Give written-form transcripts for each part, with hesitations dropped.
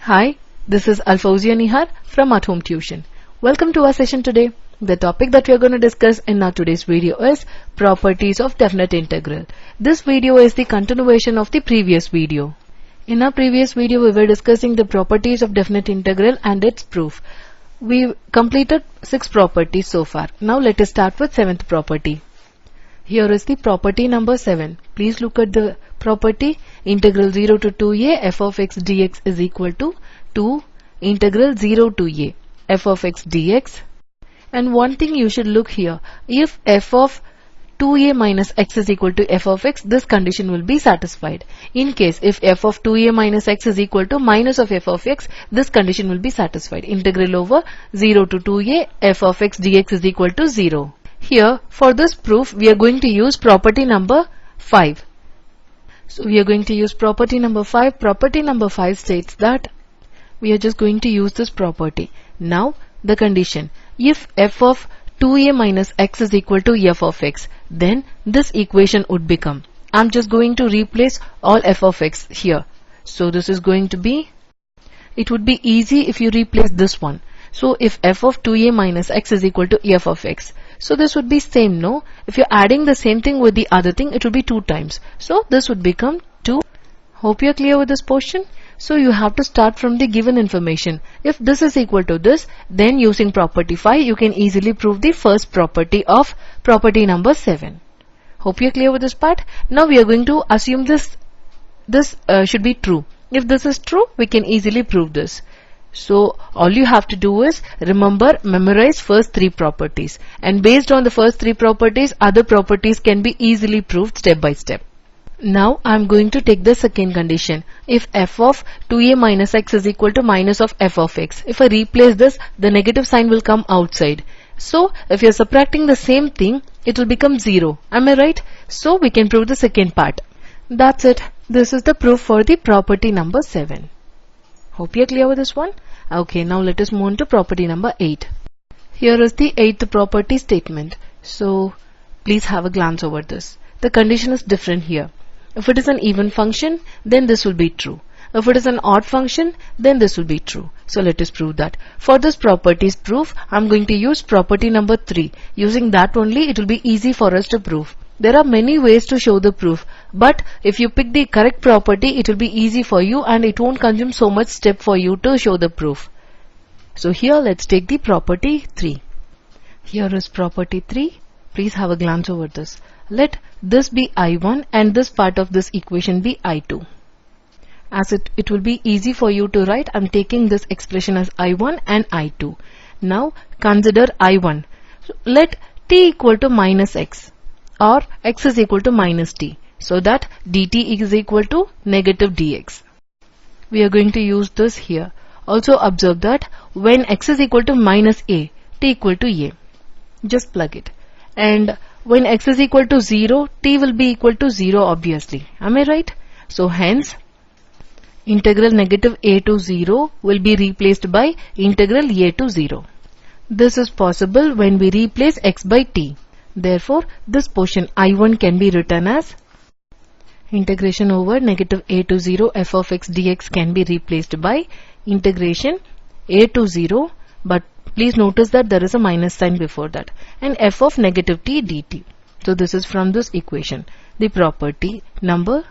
Hi, this is Alfozia Nihar from At Home Tuition. Welcome to our session today. The topic that we are going to discuss in our today's video is properties of definite integral. This video is the continuation of the previous video. In our previous video, we were discussing the properties of definite integral and its proof. We completed 6 properties so far. Now let us start with 7th property. Here is the property number 7. Please look at the property. Integral 0 to 2a f of x dx is equal to 2 integral 0 to a f of x dx. And one thing you should look here. If f of 2a minus x is equal to f of x, this condition will be satisfied. In case if f of 2a minus x is equal to minus of f of x, this condition will be satisfied. Integral over 0 to 2a f of x dx is equal to 0. Here, for this proof, we are going to use property number 5. So, we are going to use property number 5. Property number 5 states that we are just going to use this property. Now, the condition. If f of 2a minus x is equal to f of x, then this equation would become. I'm just going to replace all f of x here. So, this is going to be, it would be easy if you replace this one. So, if f of 2a minus x is equal to f of x, so this would be same, no? If you're adding the same thing with the other thing, it would be 2 times. So, this would become 2. Hope you're clear with this portion. So, you have to start from the given information. If this is equal to this, then using property 5, you can easily prove the first property of property number 7. Hope you're clear with this part. Now, we are going to assume this should be true. If this is true, we can easily prove this. So, all you have to do is memorize first 3 properties, and based on the first 3 properties, other properties can be easily proved step by step. Now, I am going to take the second condition. If f of 2a minus x is equal to minus of f of x, if I replace this, the negative sign will come outside. So, if you are subtracting the same thing, it will become 0. Am I right? So, we can prove the second part. That's it. This is the proof for the property number 7. Hope you are clear with this one. Okay, now let us move on to property number 8. Here is the 8th property statement. So, please have a glance over this. The condition is different here. If it is an even function, then this will be true. If it is an odd function, then this will be true. So, let us prove that. For this property's proof, I am going to use property number 3. Using that only, it will be easy for us to prove. There are many ways to show the proof, but if you pick the correct property, it will be easy for you and it won't consume so much step for you to show the proof. So here let's take the property 3. Here is property 3. Please have a glance over this. Let this be I1 and this part of this equation be I2. As it will be easy for you to write, I'm taking this expression as I1 and I2. Now consider I1. So let t equal to minus x. Or x is equal to minus t, so that dt is equal to negative dx. We are going to use this here. Also observe that when x is equal to minus a, t equal to a. Just plug it. And when x is equal to 0, t will be equal to 0 obviously. Am I right? So hence, integral negative a to 0 will be replaced by integral a to 0. This is possible when we replace x by t. Therefore, this portion I1 can be written as integration over negative a to 0 f of x dx can be replaced by integration a to 0, but please notice that there is a minus sign before that, and f of negative t dt. So, this is from this equation. The property number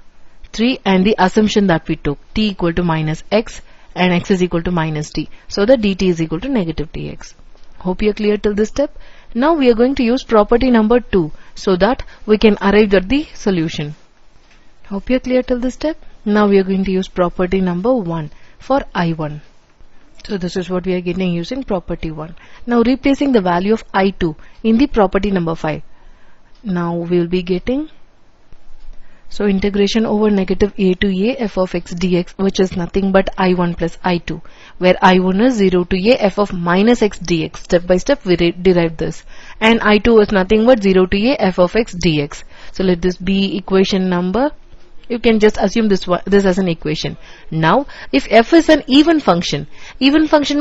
3 and the assumption that we took, t equal to minus x and x is equal to minus t. So, the dt is equal to negative dx. Hope you are clear till this step. Now we are going to use property number 2 so that we can arrive at the solution. Hope you are clear till this step. Now we are going to use property number 1 for I1. So this is what we are getting using property 1. Now replacing the value of I2 in the property number 5. Now we will be getting, so integration over negative a to a f of x dx, which is nothing but I1 plus I2, where I1 is 0 to a f of minus x dx. Step by step we derive this. And I2 is nothing but 0 to a f of x dx. So let this be equation number. You can just assume this as an equation. Now, if f is an even function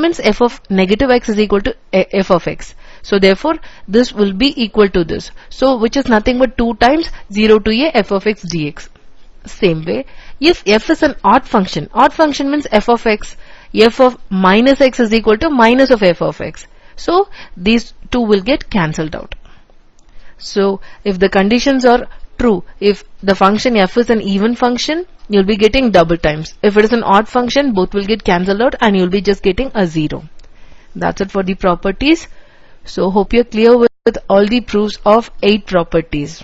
means f of negative x is equal to f of x. So therefore, this will be equal to this. So which is nothing but 2 times 0 to a f of x dx. Same way, if f is an odd function means f of x f of minus x is equal to minus of f of x. So these two will get cancelled out. So if the conditions are true, if the function f is an even function, you'll be getting double times. If it is an odd function, both will get cancelled out and you'll be just getting a 0. That's it for the properties. So hope you're clear with all the proofs of 8 properties.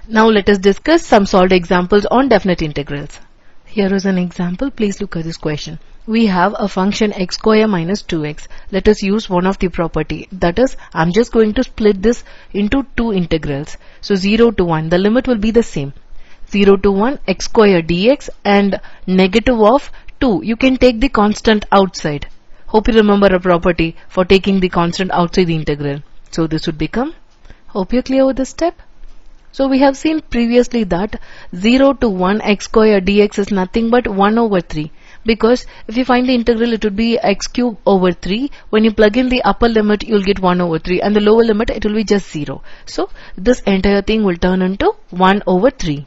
Now let us discuss some solved examples on definite integrals. Here is an example. Please look at this question. We have a function x square minus 2x. Let us use one of the property. That is, I'm just going to split this into two integrals. So 0 to 1, the limit will be the same. 0 to 1 x square dx and negative of 2. You can take the constant outside. Hope you remember a property for taking the constant outside the integral. So this would become, hope you're clear with this step. So we have seen previously that 0 to 1 x square dx is nothing but 1 over 3. Because if you find the integral, it would be x cube over 3. When you plug in the upper limit, you'll get 1 over 3. And the lower limit, it will be just 0. So this entire thing will turn into 1 over 3.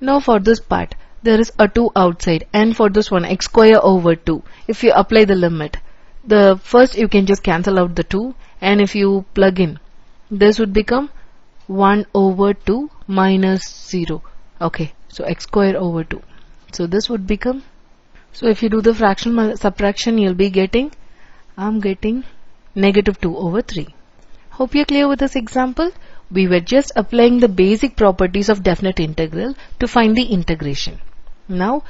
Now for this part, there is a 2 outside. And for this one, x square over 2. If you apply the limit, the first you can just cancel out the 2. And if you plug in, this would become 1 over 2 minus 0. Okay, so x square over 2. So this would become, so if you do the fractional subtraction, you'll be getting, I'm getting negative 2 over 3. Hope you're clear with this example. We were just applying the basic properties of definite integral to find the integration. Now,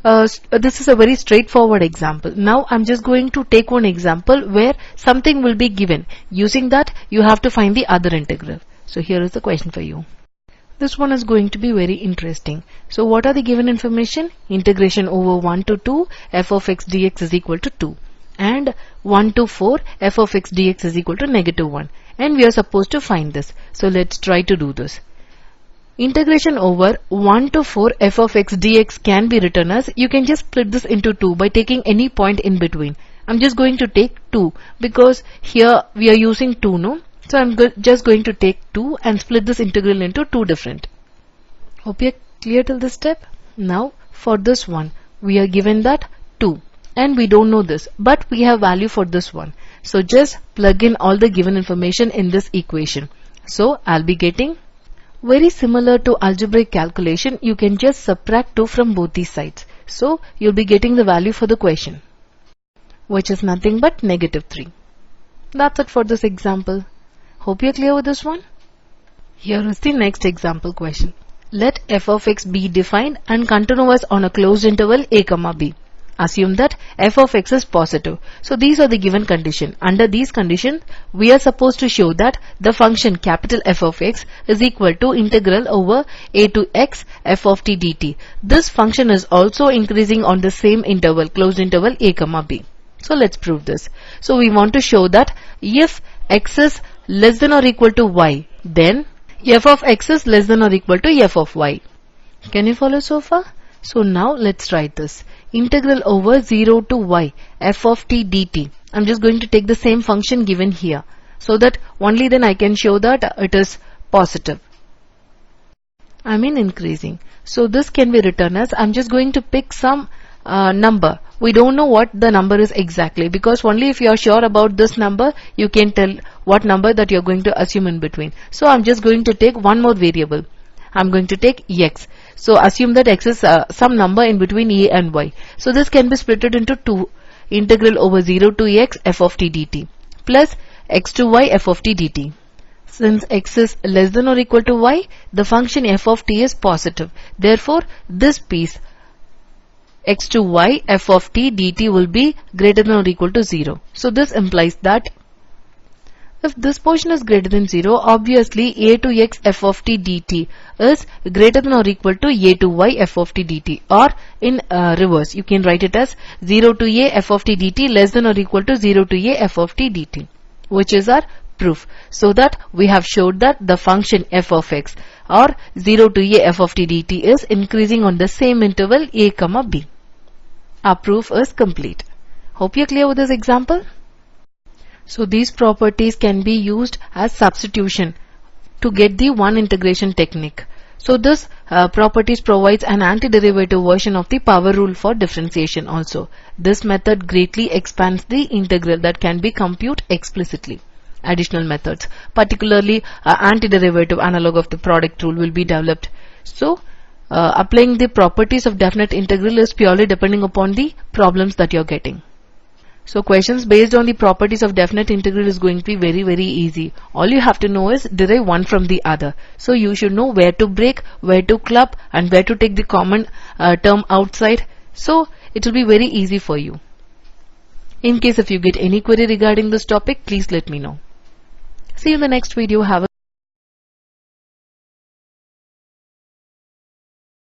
this is a very straightforward example. Now I'm just going to take one example where something will be given. Using that, you have to find the other integral. So here is the question for you. This one is going to be very interesting. So what are the given information? Integration over 1 to 2 f of x dx is equal to 2. And 1 to 4 f of x dx is equal to negative 1. And we are supposed to find this. So let's try to do this. Integration over 1 to 4 f of x dx can be written as, you can just split this into 2 by taking any point in between. I'm just going to take 2 because here we are using 2, no? So I'm just going to take 2 and split this integral into 2 different. Hope you're clear till this step. Now for this one, we are given that 2 and we don't know this, but we have value for this one. So just plug in all the given information in this equation. So I'll be getting, very similar to algebraic calculation, you can just subtract 2 from both these sides. So you'll be getting the value for the question, which is nothing but negative 3. That's it for this example. Hope you're clear with this one. Here is the next example question. Let f of x be defined and continuous on a closed interval a comma b. Assume that f of x is positive. So these are the given condition. Under these conditions, we are supposed to show that the function capital F of x is equal to integral over a to x f of t dt. This function is also increasing on the same interval, closed interval a comma b. So let's prove this. So we want to show that if x is less than or equal to y, then f of x is less than or equal to f of y. Can you follow so far? So now let's try this. Integral over 0 to y f of t dt. I'm just going to take the same function given here, so that only then I can show that it is positive. I mean increasing. So this can be written as, I'm just going to pick some number. We don't know what the number is exactly, because only if you are sure about this number, you can tell what number that you're going to assume in between. So I'm just going to take one more variable. I'm going to take x. So assume that x is some number in between a and y. So this can be split into 2. Integral over 0 to x f of t dt plus x to y f of t dt. Since x is less than or equal to y, the function f of t is positive. Therefore, this piece x to y f of t dt will be greater than or equal to 0. So this implies that if this portion is greater than 0, obviously a to x f of t dt is greater than or equal to a to y f of t dt, or in reverse, you can write it as 0 to a f of t dt less than or equal to 0 to a f of t dt, which is our proof. So that we have showed that the function f of x or 0 to a f of t dt is increasing on the same interval a comma b. Our proof is complete. Hope you're clear with this example. So these properties can be used as substitution to get the one integration technique. So this properties provides an antiderivative version of the power rule for differentiation also. This method greatly expands the integral that can be computed explicitly. Additional methods, particularly antiderivative analog of the product rule, will be developed. So applying the properties of definite integral is purely depending upon the problems that you're getting. So questions based on the properties of definite integral is going to be very easy. All you have to know is derive one from the other. So you should know where to break, where to club, and where to take the common term outside. So it will be very easy for you. In case if you get any query regarding this topic, please let me know. See you in the next video. Have a